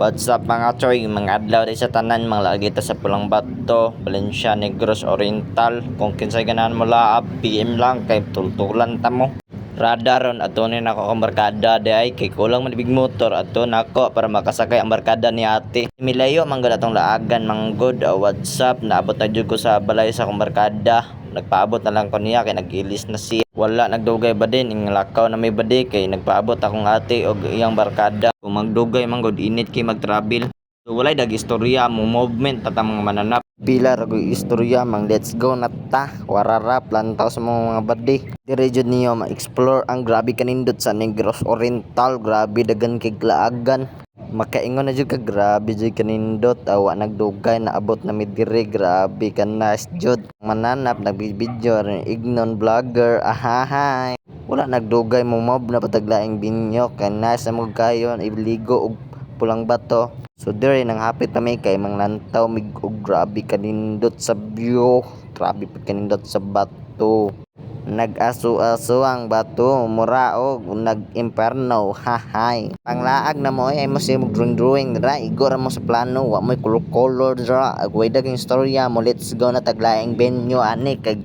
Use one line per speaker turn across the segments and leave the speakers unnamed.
What's up mga choy, mga adlaw di sa tanan, mga lagi ta sa Pulang Bato, Valencia, Negros Oriental. Kung kinsay ganahan mo laab, PM lang kay tultulan ta mo. Radaron ato ni nako ang barkada di ay kay kulang man big motor ato nako para makasakay ang barkada ni ate. Milayo man gud atong laagan manggod. WhatsApp naabot na jud ko sa balay sa akong barkada. Nagpaabot na lang ko niya kay nag-ilis na siya. Wala nagdugay ba din ing lakaw na may badi kay nagpaabot akong ate og iyang barkada. Kung magdugay man gud init kay mag-travel. So, walay dag istorya mo movement tatang mga mananap. Pila ra gyud istorya mang let's go na ta. Wararap lantaw sa mga badi. Dire jud niyo ma-explore ang grabe kanindot sa Negros Oriental. Grabe dagan kay laagan. Makaingon na jud ka grabe jud kanindot awa nagdugay naabot na mi dire grabe ka nice jud mananap nagbibideo rin ignon vlogger ahahay wala nagdugay mo mob na pataglaing binyo ka nice na mo kayon ibligo og Pulang Bato so dire nang hapit na may kay manglantaw mig og grabe kanindot sa view grabe pa kanindot sa bato nag-aso-aso ang bato muraog nag-imperno hahay panglaag na mo ay mo si drawing dra igor mo sa plano wa mo color dra agway dagang istorya mo let's go na taglaing venue ani kag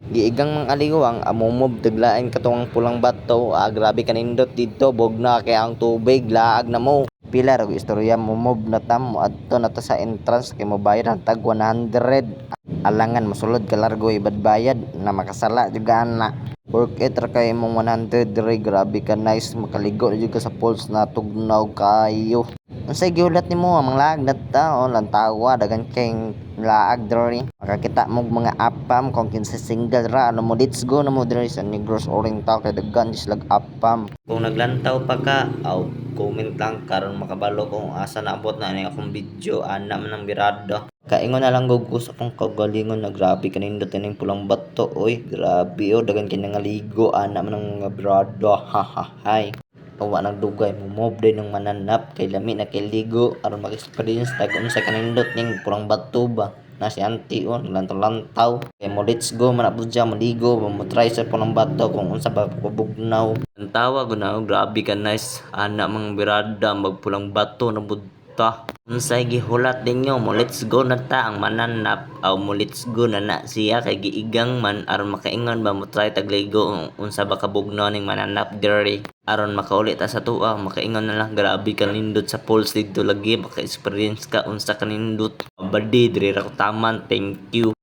giigang mga aliwang amumob taglaing katong Pulang Bato grabe kanindot dito bogna kay ang tubig laag na mo pila ra istorya mo mob na tam adto na ta sa entrance kay mo bayad tag 100 alangan masulod ka largo ibad bayad na makasala juga na work it ra kay mong 100 dire grabe ka nice makaligo jud ka sa pools na tugnaw kayo unsay giulat nimo ang laag na taon lantawa dagan kay laag dire makakita mo mga apam kung kinsa single ra ano mo let's go na mo dire sa Negros Oriental kay dagan slag apam kung naglantaw pa ka aw comment lang karon makabalo kung asa naabot na ning akong video ana man ang birada kaingon na lang gug sa akong kagalingon na grabe kanindot ning Pulang Bato oy grabe dagan kay nangaligo ana man ang mga birada hahahay wa nagdugay mo mob din ng mananap kay lami na kay ligo aron mag-experience tag unsa kanindot ning Pulang Bato ba na si auntie lantaw-lantaw kay mo let's go man abot dyan maligo mo try sa Pulang Bato kung unsa ba pabugnaw ang tawag na grabe ka nice ana mang birada mag Pulang Bato na budta unsay gihulat ninyo mo let's go na ta ang mananap aw mo let's go na siya kay giigang man aron makaingon ba mo try tagligo unsa ba kabugnaw ning mananap diri aron makauli ta sa tuwa makaingon na lang grabe kanindot sa pools dito lagi maka-experience ka unsa kanindot badi diri ra ko taman thank you